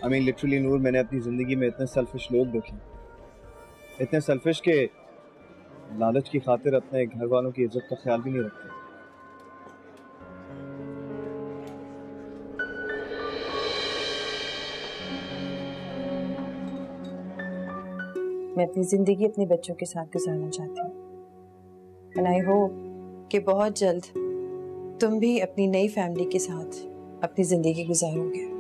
I mean literally नूर, मैंने अपनी जिंदगी में इतने सेल्फिश लोग देखे, इतने सेल्फिश के लालच की खातिर अपने घर वालों की इज्जत का ख्याल भी नहीं रखते। मैं अपनी जिंदगी अपने बच्चों के साथ गुजारना चाहती हूँ एंड आई होप कि बहुत जल्द तुम भी अपनी नई फैमिली के साथ अपनी जिंदगी गुजारोगे।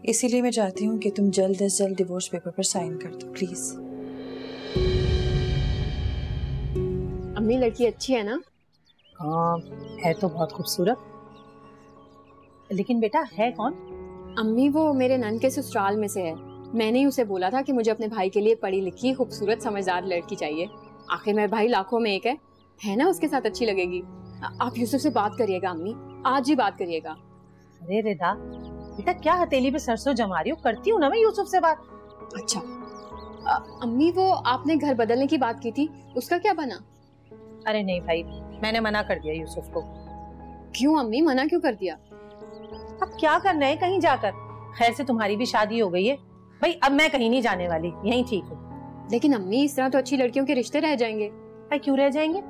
इसीलिए मैं चाहती हूँ कि तुम जल्द से जल्द डिवोर्स पेपर पर साइन कर दो प्लीज। अम्मी लड़की अच्छी है ना? हाँ है तो बहुत खूबसूरत, लेकिन बेटा है कौन? अम्मी वो मेरे नन के ससुराल में से है। मैंने ही उसे बोला था कि मुझे अपने भाई के लिए पढ़ी लिखी खूबसूरत समझदार लड़की चाहिए। आखिर मेरे भाई लाखों में एक है ना, उसके साथ अच्छी लगेगी। आप यूसुफ से बात करिएगा अम्मी, आज ही बात करिएगा। अरे रिदा बेटा क्या हथेली पे सरसों जमा रही हो, करती हूँ ना मैं यूसुफ से बात। अच्छा अम्मी वो आपने घर बदलने की बात की थी, उसका क्या बना? अरे नहीं भाई, मैंने मना कर दिया यूसुफ को। क्यों अम्मी, मना क्यों कर दिया? अब क्या करना है कहीं जाकर। खैर से तुम्हारी भी शादी हो गई है भाई, अब मैं कहीं नहीं जाने वाली, यहीं ठीक हूँ। लेकिन अम्मी इस तरह तो अच्छी लड़कियों के रिश्ते रह जाएंगे। भाई क्यों रह जाएंगे?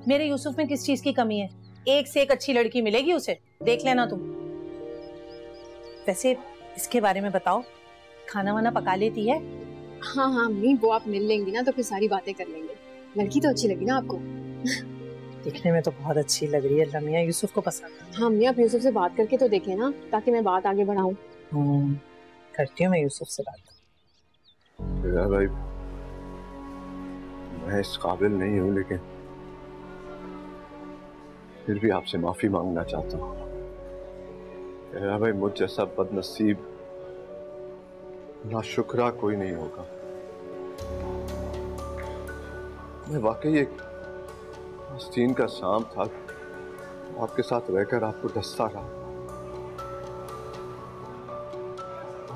मेरे यूसुफ में किस चीज की कमी है? एक से एक अच्छी लड़की मिलेगी उसे, देख लेना तुम। वैसे इसके बारे में बताओ, खाना वाना पका लेती है? हाँ हाँ अम्मी, वो आप मिल लेंगी ना तो फिर सारी बातें कर लेंगे। लड़की तो अच्छी लगी ना आपको? दिखने में तो बहुत अच्छी लग रही है लमिया, यूसुफ को पसंद। हाँ अम्मी आप यूसुफ से बात करके तो देखें ना, ताकि मैं बात आगे बढ़ाऊं। करती हूँ मैं यूसुफ से बात। भाई मैं इस काबिल नहीं हूँ, लेकिन फिर भी आपसे माफी मांगना चाहता हूँ। भाई मुझ जैसा बदनसीब नाशुक्रा कोई नहीं होगा। मैं वाकई एक आस्तीन का सांप था, आपके साथ रहकर आपको डसता रहा।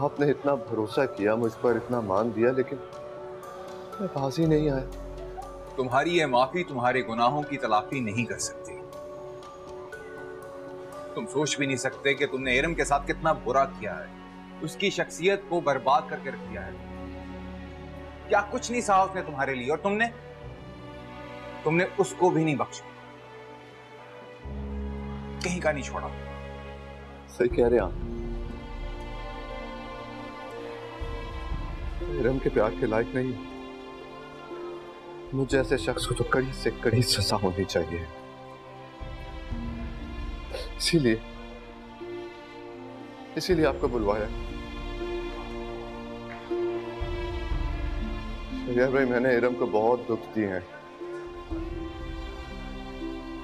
आपने इतना भरोसा किया मुझ पर, इतना मान दिया, लेकिन मैं पास ही नहीं आया। तुम्हारी यह माफी तुम्हारे गुनाहों की तलाफी नहीं कर सकती। तुम सोच भी नहीं सकते कि तुमने इरम के साथ कितना बुरा किया है, उसकी शख्सियत को बर्बाद करके रख दिया है। क्या कुछ नहीं सहा उसने तुम्हारे लिए, और तुमने उसको भी नहीं बख्शा, कहीं का नहीं छोड़ा। सही कह रहे आप, इरम के प्यार के लायक नहीं। मुझे ऐसे शख्स को तो कड़ी से कड़ी सजा होनी चाहिए। इसीलिए आपको बुलवाया। भाई मैंने इरम को बहुत दुख दिए हैं,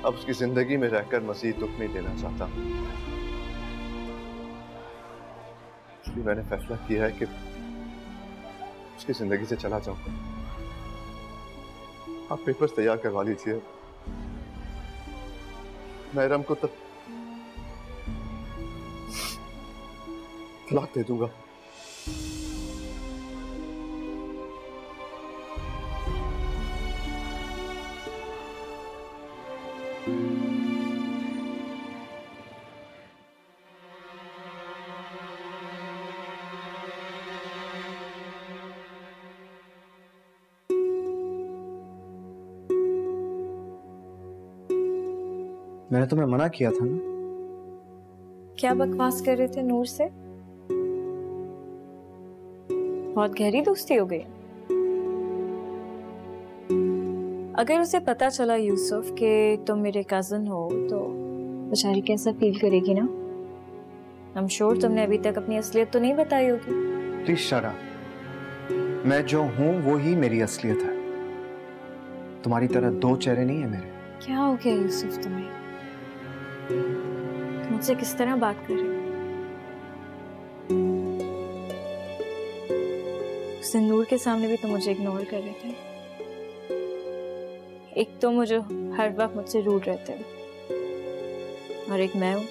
अब उसकी जिंदगी में रहकर मज़ीद दुख नहीं देना चाहता। इसलिए मैंने फैसला किया है कि उसकी जिंदगी से चला जाऊंगा। आप पेपर्स तैयार करवा लीजिए, मैं इरम को तब तलाक दे दूंगा। मैंने तुम्हें मना किया था ना। क्या बकवास कर रहे थे नूर से? बहुत गहरी दोस्ती हो गई। अगर उसे पता चला यूसुफ कि तुम मेरे कजन हो तो बेचारी कैसा फील करेगी ना? आई एम श्योर तुमने अभी तक अपनी असलियत तो नहीं बताई होगी। Please shut up. मैं जो हूं वो ही मेरी असलियत है, तुम्हारी तरह दो चेहरे नहीं है मेरे। क्या हो गया यूसुफ तुम्हें? मुझसे किस तरह बात कर रहे हो? सिंदूर के सामने भी तो मुझे इग्नोर कर रहे थे। एक तो मुझे हर वक्त मुझसे रूड रहते हो, और एक मैं हूं,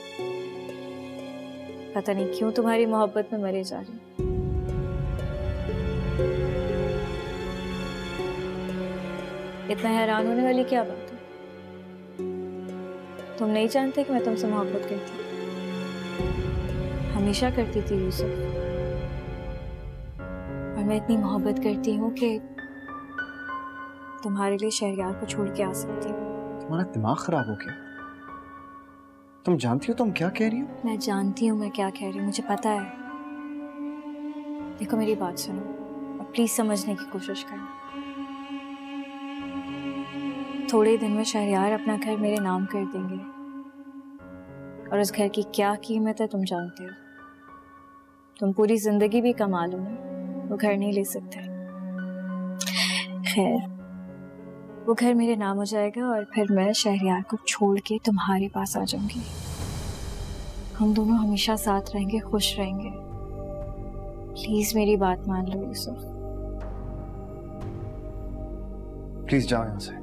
पता नहीं क्यों तुम्हारी मोहब्बत में मरे जा रही। इतना हैरान होने वाली क्या बात है? तुम नहीं जानते कि मैं तुमसे मोहब्बत करती हूँ। हमेशा करती थी यूसुफ, और मैं इतनी मोहब्बत करती हूँ कि तुम्हारे लिए शहरयार को छोड़ के आ सकती हूँ। तुम्हारा दिमाग खराब हो गया? तुम जानती हो तुम क्या कह रही हो? मैं जानती हूँ मैं क्या कह रही हूँ, मुझे पता है। देखो मेरी बात सुनो और प्लीज समझने की कोशिश करो। थोड़े दिन में शहरयार अपना घर मेरे नाम कर देंगे, और उस घर की क्या कीमत है तुम जानते हो। तुम पूरी जिंदगी भी कमा लो ना, वो घर नहीं ले सकते। खैर, वो घर मेरे नाम हो जाएगा और फिर मैं शहरयार को छोड़ के तुम्हारे पास आ जाऊंगी। हम दोनों हमेशा साथ रहेंगे, खुश रहेंगे। प्लीज मेरी बात मान लो यूसुफ। प्लीज जाओ यहाँ से।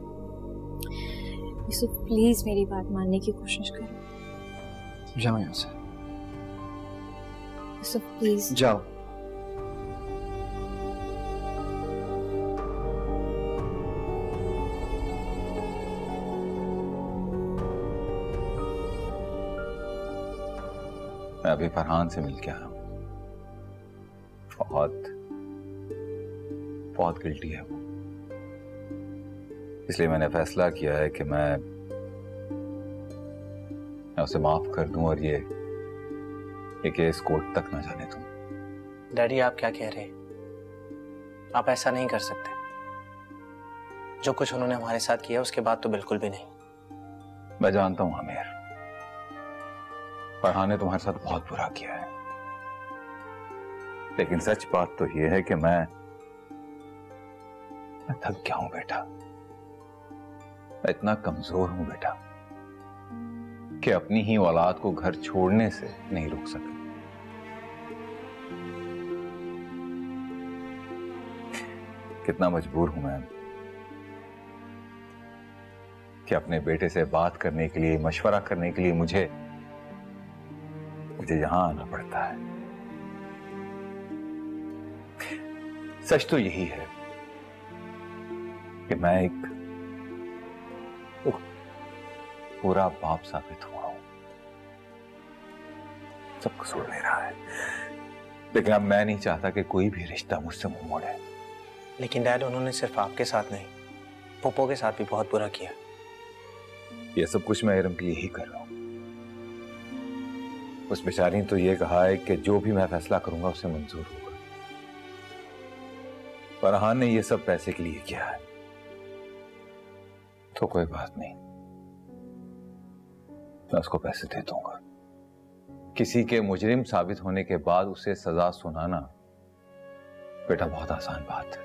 यूसुफ प्लीज मेरी बात मानने की कोशिश करो। जाओ यहाँ से। यूसुफ प्लीज जाओ। मैं अभी फरहान से मिल के आया हूँ। बहुत गिल्टी है वो, इसलिए मैंने फैसला किया है कि मैं उसे माफ कर दूं और ये केस कोर्ट तक ना जाने दूं। डैडी आप क्या कह रहे हैं? आप ऐसा नहीं कर सकते। जो कुछ उन्होंने हमारे साथ किया उसके बाद तो बिल्कुल भी नहीं। मैं जानता हूं आमिर, फरहान ने तुम्हारे साथ बहुत बुरा किया है, लेकिन सच बात तो यह है कि मैं थक गया हूं बेटा। मैं इतना कमजोर हूं बेटा कि अपनी ही औलाद को घर छोड़ने से नहीं रोक सका। कितना मजबूर हूं मैं कि अपने बेटे से बात करने के लिए, मशवरा करने के लिए मुझे यहां आना पड़ता है। सच तो यही है कि मैं एक पूरा बाप साबित हुआ हूं। सब कसूर मेरा है, लेकिन अब मैं नहीं चाहता कि कोई भी रिश्ता मुझसे मुंह मोड़े। लेकिन डैड, उन्होंने सिर्फ आपके साथ नहीं, पप्पो के साथ भी बहुत बुरा किया। ये सब कुछ मैं इरम के लिए ही कर रहा हूं। उस बेचारी ने तो ये कहा है कि जो भी मैं फैसला करूंगा उसे मंजूर होगा। फरहान ने ये सब पैसे के लिए किया है, तो कोई बात नहीं, मैं उसको पैसे दे दूंगा। किसी के मुजरिम साबित होने के बाद उसे सजा सुनाना बेटा बहुत आसान बात है,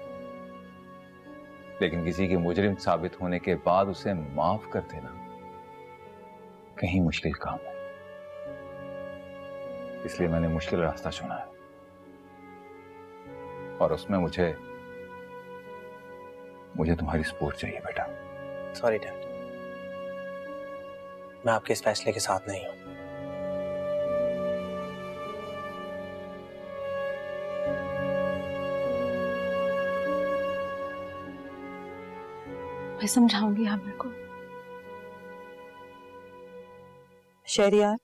लेकिन किसी के मुजरिम साबित होने के बाद उसे माफ कर देना कहीं मुश्किल काम है। इसलिए मैंने मुश्किल रास्ता चुना है, और उसमें मुझे तुम्हारी सपोर्ट चाहिए बेटा। सॉरी डैड, मैं आपके इस फैसले के साथ नहीं हूं। मैं समझाऊंगी आमिर को। शहरयार,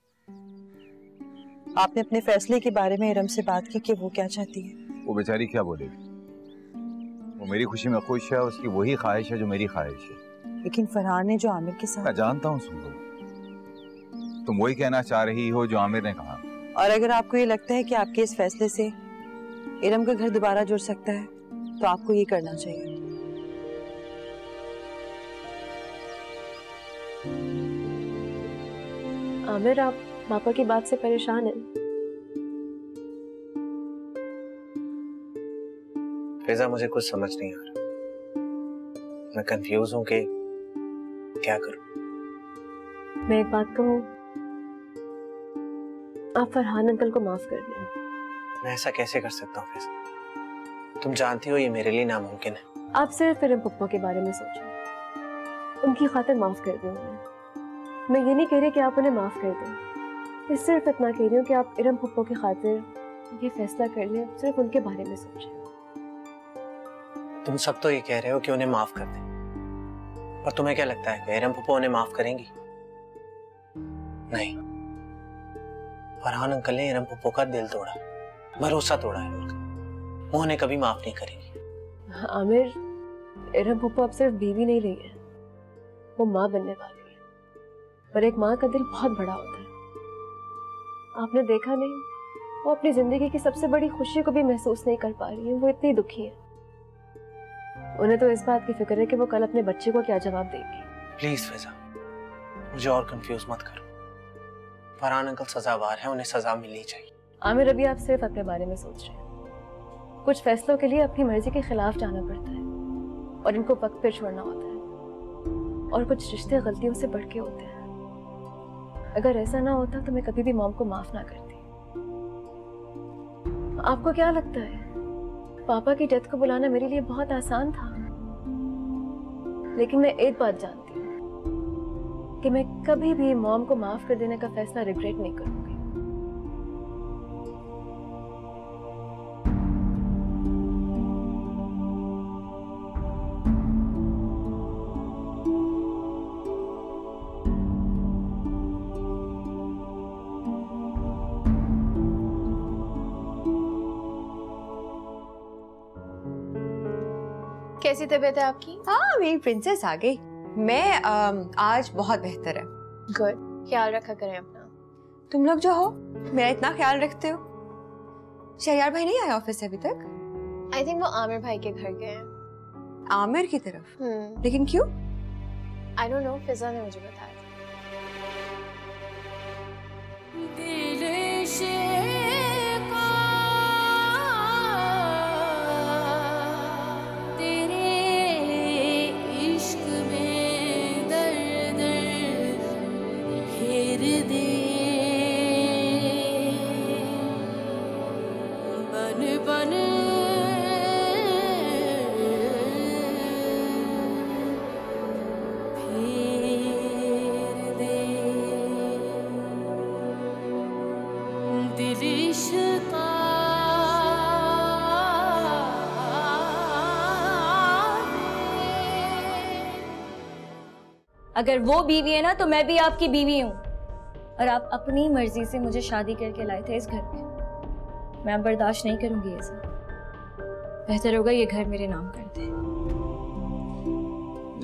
आपने अपने फैसले के बारे में इरम से बात की कि वो क्या चाहती है? वो बेचारी क्या बोलेगी? वो मेरी खुशी में खुश है, उसकी वही ख्वाहिश है जो मेरी ख्वाहिश है। लेकिन फरहान ने जो आमिर के साथ... मैं जानता हूँ, सुन लो, तुम वही कहना चाह रही हो जो आमिर ने कहा। और अगर आपको ये लगता है कि आपके इस फैसले से इरम का घर दोबारा जुड़ सकता है, तो आपको ये करना चाहिए। आमिर, आप पापा की बात से परेशान हैं? फिजा, मुझे कुछ समझ नहीं आ रहा। मैं कंफ्यूज हूं कि क्या करूं। मैं एक बात कहूं, आप फरहान अंकल को माफ कर दें। मैं ऐसा कैसे कर सकता हूं फिजा? तुम जानती हो ये मेरे लिए नामुमकिन है। आप सिर्फ इरम पप्पा के बारे में सोचें, उनकी खातिर माफ कर दें उन्हें। मैं ये नहीं कह रही कि आप उन्हें माफ कर दें, मैं सिर्फ इतना कह रही हूँ कि आप इरम पप्पो की खातिर ये फैसला कर लें, सिर्फ उनके बारे में सोचें। तुम सब तो ये कह रहे हो कि उन्हें माफ कर दें, पर तुम्हें क्या लगता है कि इरम पप्पो उन्हें माफ करेंगी? नहीं, फरहान अंकल ने इरम पप्पो का दिल तोड़ा, भरोसा तोड़ा है उनका। वो उन्हें कभी माफ नहीं करेंगी। आमिर, इरम पप्पो अब सिर्फ बीवी नहीं रही है, वो माँ बनने वाली है। पर एक माँ का दिल बहुत बड़ा होता है। आपने देखा नहीं, वो अपनी जिंदगी की सबसे बड़ी खुशी को भी महसूस नहीं कर पा रही है। वो इतनी दुखी है। उन्हें तो इस बात की फिक्र है कि वो कल अपने बच्चे को क्या जवाब देंगी। प्लीज फिजा, मुझे और कंफ्यूज मत करो। फरहान अंकल सजावार हैं, उन्हें सजा मिलनी चाहिए। आमिर, अभी आप सिर्फ अपने बारे में सोच रहे हैं। कुछ फैसलों के लिए अपनी मर्जी के खिलाफ जाना पड़ता है और इनको वक्त पर छोड़ना होता है। और कुछ रिश्ते गलतियों से बढ़ के होते हैं। अगर ऐसा ना होता तो मैं कभी भी मॉम को माफ ना करती। आपको क्या लगता है पापा की डेथ को बुलाना मेरे लिए बहुत आसान था? लेकिन मैं एक बात जानती हूँ कि मैं कभी भी मॉम को माफ कर देने का फैसला रिग्रेट नहीं करूंगी। कैसी तबीयत है आपकी? हाँ, मेरी प्रिंसेस आ गई। मैं आज बहुत बेहतर है। गुड, ख्याल रखा करें अपना। तुम लोग जो हो मेरा इतना ख्याल रखते हो। शहरियार भाई नहीं आए ऑफिस से अभी तक? आई थिंक वो आमिर भाई के घर गए हैं। आमिर की तरफ? लेकिन क्यों? आई डोंट नो, फिजा ने मुझे बताया। अगर वो बीवी है ना तो मैं भी आपकी बीवी हूँ और आप अपनी मर्जी से मुझे शादी करके लाए थे इस घर में। मैं अब बर्दाश्त नहीं करूंगी ये सब। बेहतर होगा ये घर मेरे नाम कर दे।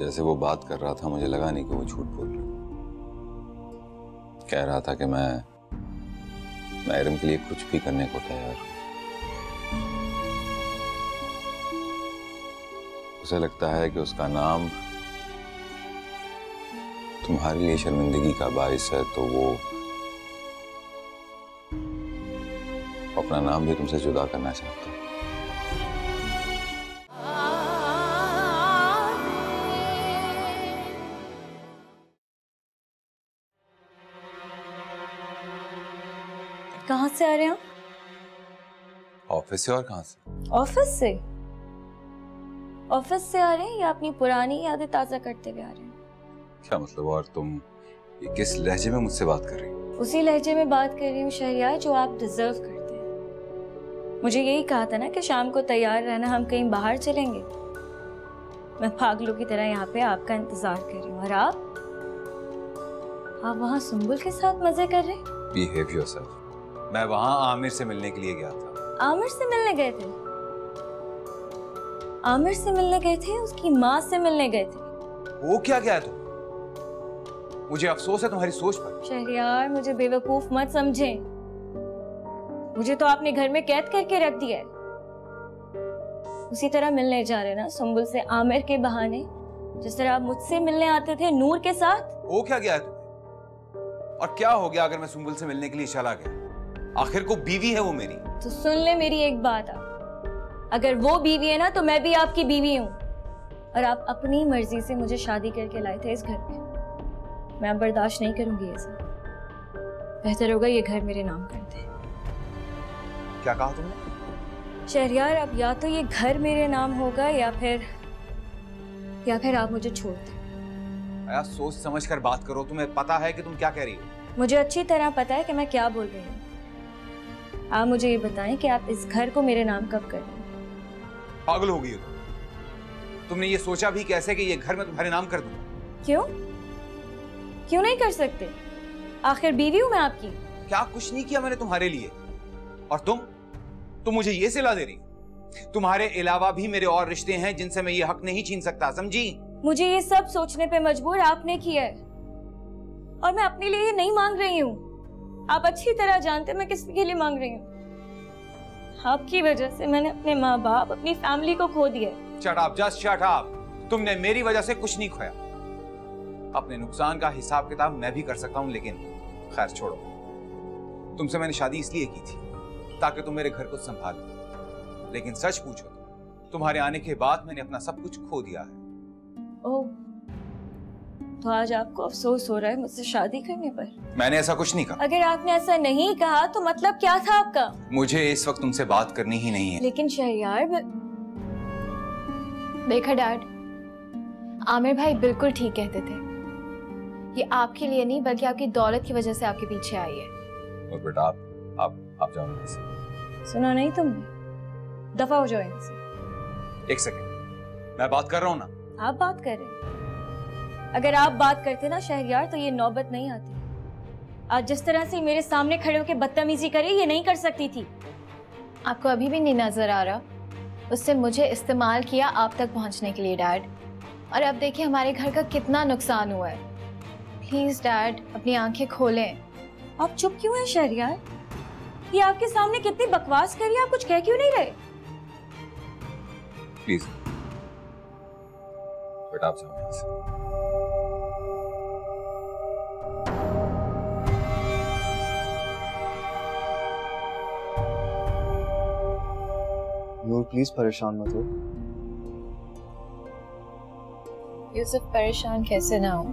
जैसे वो बात कर रहा था मुझे लगा नहीं कि वो झूठ बोल रहा। कह रहा था कि मैं इरम के लिए कुछ भी करने को तैयार हूं। उसे लगता है कि उसका नाम तुम्हारे लिए शर्मिंदगी का बाइस है, तो वो अपना नाम भी तुमसे जुदा करना चाहता है। कहाँ से आ रहे हैं? ऑफिस से। और कहाँ से? ऑफिस से? ऑफिस से आ रहे हैं या अपनी पुरानी यादें ताजा करते हुए आ रहे हैं? क्या मतलब? और तुम ये किस लहजे में मुझसे बात कर रही हो? उसी लहजे में बात कर रही हूँ शहरियार जो आप डिजर्व करते हैं। मुझे यही कहा था ना कि शाम को तैयार रहना, हम कहीं बाहर चलेंगे। मैं पागलों की तरह यहाँ पे आपका इंतजार कर रही हूँ और आप वहाँ सुंबुल के साथ मजे कर रहे हैं। Behave yourself. मैं वहाँ आमिर से मिलने के लिए गया था। आमिर से मिलने गए थे? आमिर से मिलने गए थे? उसकी माँ से मिलने गए थे? वो क्या गया तुम? मुझे अफसोस है तुम्हारी सोच पर। शहरियार, मुझे बेवकूफ मत समझें। मुझे तो आपने घर में कैद करके रख दिया है। उसी तरह मिलने जा रहे ना सुंबुल से आमिर के बहाने, जिस तरह आप मुझसे मिलने आते थे नूर के साथ। वो क्या गया तुम्हें? और क्या हो गया अगर मैं सुंबुल से मिलने के लिए चला गया? आखिर को बीवी है वो मेरी। तो सुन ले मेरी एक बात। अगर वो बीवी है ना तो मैं भी आपकी बीवी हूँ और आप अपनी मर्जी से मुझे शादी करके लाए थे इस घर में। मैं अब बर्दाश्त नहीं करूंगी ये सब। बेहतर होगा ये घर मेरे नाम कर दे। क्या कहा तुमने? शहरियार, अब या तो ये घर मेरे नाम होगा या फिर आप मुझे छोड़ दें। यार सोच समझ कर बात करो। तुम्हें पता है कि तुम क्या कह रही हो? मुझे अच्छी तरह पता है कि मैं क्या बोल रही हूँ। आप मुझे ये बताएं कि आप इस घर को मेरे नाम कब कर रहे हैं? पागल हो गई हो तुमने ये सोचा भी कैसे कि ये घर मैं तुम्हारे नाम कर दूंगा? क्यों नहीं कर सकते? आखिर बीवी हूं मैं आपकी। क्या कुछ नहीं किया मैंने तुम्हारे लिए? और तुम मुझे ये सिला दे रही हो? तुम्हारे अलावा भी मेरे और रिश्ते हैं जिनसे मैं ये हक नहीं छीन सकता, समझी? मुझे ये सब सोचने पे मजबूर आपने किया है, और मैं अपने लिए ये नहीं मांग रही हूँ। आप अच्छी तरह जानते मैं किसके लिए मांग रही हूँ। आपकी वजह से मैंने अपने माँ बाप, अपनी फैमिली को खो दिया। Shut up, just shut up. तुमने मेरी वजह से कुछ नहीं खोया। अपने नुकसान का हिसाब किताब मैं भी कर सकता हूं, लेकिन खैर छोड़ो। तुमसे मैंने शादी इसलिए की थी ताकि तुम मेरे घर को संभालो, लेकिन सच पूछो तो तुम्हारे आने के बाद मैंने अपना सब कुछ खो दिया है। ओह, तो आज आपको अफसोस हो रहा है मुझसे शादी करने पर? मैंने ऐसा कुछ नहीं कहा। अगर आपने ऐसा नहीं कहा तो मतलब क्या था आपका? मुझे इस वक्त तुमसे बात करनी ही नहीं है। लेकिन शहरयार, देखा डैड, आमिर भाई बिल्कुल ठीक कहते थे। ये आपके लिए नहीं बल्कि आपकी दौलत की वजह से आपके पीछे आई है। और बेटा आप जाओ यहाँ से। सुना नहीं तुमने? दफा हो जाओ यहाँ से। एक सेकंड, मैं बात कर रहा हूँ ना। आप बात कर रहे हैं? अगर आप बात करते ना शहरयार तो ये नौबत नहीं आती। आज जिस तरह से मेरे सामने खड़े होकर बदतमीजी करे, ये नहीं कर सकती थी। आपको अभी भी नहीं नजर आ रहा? उससे मुझे इस्तेमाल किया आप तक पहुंचने के लिए डैड, और अब देखिए हमारे घर का कितना नुकसान हुआ है। प्लीज डैड, अपनी आंखें खोलें। आप चुप क्यों हैं शहरयार? ये आपके सामने कितनी बकवास करी, आप कुछ कह क्यों नहीं रहे? प्लीज बेटा, आप जाओ यहाँ से। नूर प्लीज परेशान मत हो। यूसुफ परेशान कैसे ना हो,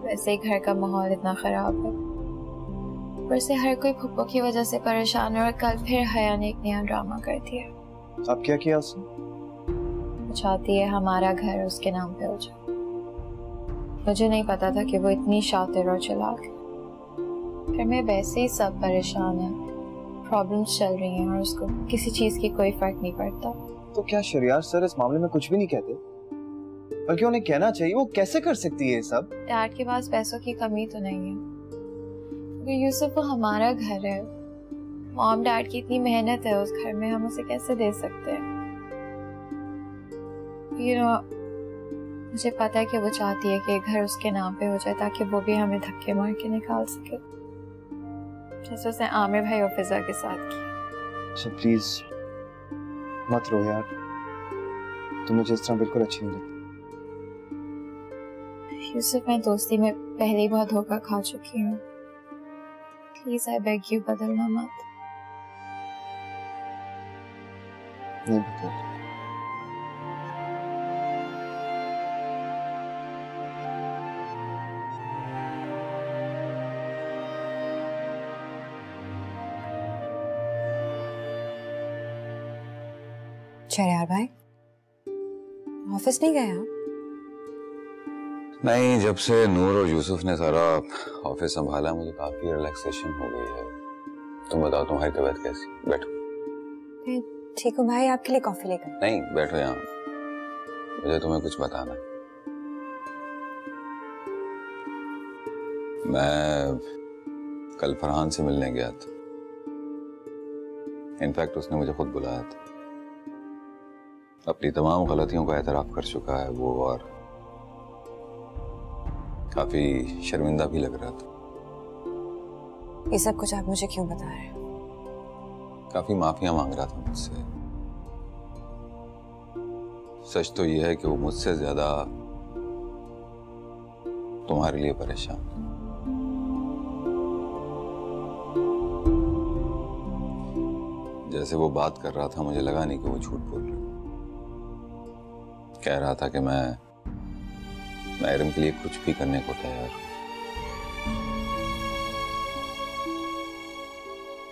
वैसे ही घर का माहौल इतना खराब है। ऊपर से हर कोई फुप्पो की वजह से परेशान है, और कल फिर हया ने एक नया ड्रामा कर दिया। अब क्या किया उसने? वो चाहती है हमारा घर उसके नाम पे हो जाए। मुझे नहीं पता था कि वो इतनी शातिर और चालाक है। घर में वैसे ही सब परेशान है, प्रॉब्लम्स चल रही हैं, और उसको किसी चीज की कोई फर्क नहीं पड़ता। तो क्या शहरयार सर इस मामले में कुछ भी नहीं कहते? बल्कि उन्हें कहना चाहिए। वो कैसे कर सकती है ये सब? डैड के पास पैसों की कमी तो नहीं है, क्योंकि यूसुफ वो हमारा घर है। मॉम डैड की इतनी मेहनत है उस घर में, हम उसे कैसे दे सकते हैं? मुझे पता है कि वो चाहती है कि घर उसके नाम पे हो जाए, ताकि वो भी हमें धक्के मार के निकाल सके, जैसे उसने आमिर भाई और फिजा के साथ किया। अच्छा प्लीज मत रो यार, तुम मुझे इस तरह बिल्कुल अच्छी नहीं लगती। यूसुफ, मैं दोस्ती में पहले ही बहुत धोखा खा चुकी हूँ। प्लीज आई बेग यू, बदलना मत। नहीं बदल। शहरयार भाई, ऑफिस नहीं गए आप? नहीं, जब से नूर और यूसुफ ने सारा ऑफिस संभाला मुझे काफी रिलैक्सेशन हो गई है। तुम बताओ, तुम्हारी तबीयत कैसी? बैठो। मैं ठीक हूँ भाई, आपके लिए कॉफी लेकर। नहीं, बैठो यहाँ, मुझे तुम्हें कुछ बताना। मैं कल फरहान से मिलने गया था। इनफैक्ट उसने मुझे खुद बुलाया था। अपनी तमाम गलतियों का एतराफ कर चुका है वो, और काफी शर्मिंदा भी लग रहा था। ये सब कुछ आप मुझे क्यों बता रहे हैं? काफी माफियां मांग रहा था मुझसे। सच तो ये है कि वो मुझसे ज्यादा तुम्हारे लिए परेशान। जैसे वो बात कर रहा था मुझे लगा नहीं कि वो झूठ बोल रहा। कह रहा था कि मैं इरम के लिए कुछ भी करने को तैयार हूं।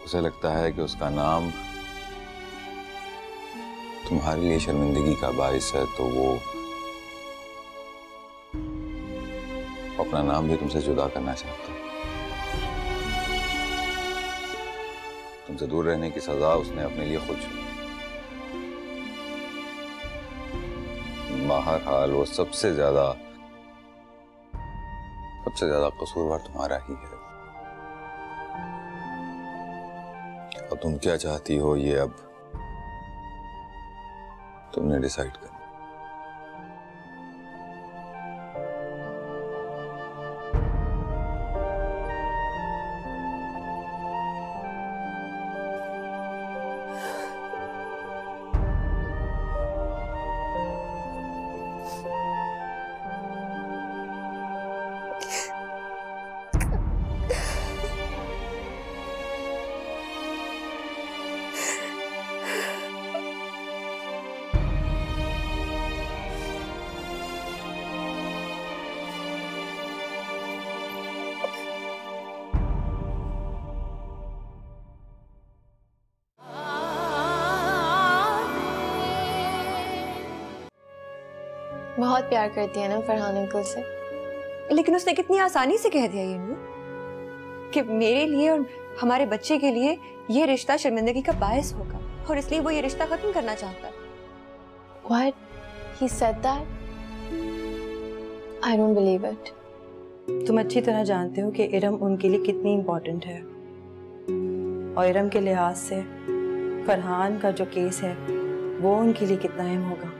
उसे लगता है कि उसका नाम तुम्हारे लिए शर्मिंदगी का बाइस है, तो वो अपना नाम भी तुमसे जुदा करना चाहता है। तुमसे दूर रहने की सजा उसने अपने लिए खुद चुनी। बहरहाल वो सबसे ज्यादा कसूरवार तुम्हारा ही है। और तुम क्या चाहती हो ये अब तुमने डिसाइड करना। बहुत प्यार करती है ना फरहान अंकल से। लेकिन उसने कितनी आसानी से कह दिया ये नूर कि मेरे लिए और हमारे बच्चे के लिए ये रिश्ता शर्मिंदगी का बायस होगा और इसलिए वो ये रिश्ता खत्म करना चाहता है। What? He said that? I don't believe it. तुम अच्छी तरह जानते हो कि इरम उनके लिए कितनी इम्पोर्टेंट है और इरम के लिहाज से फरहान का जो केस है वो उनके लिए कितना अहम होगा।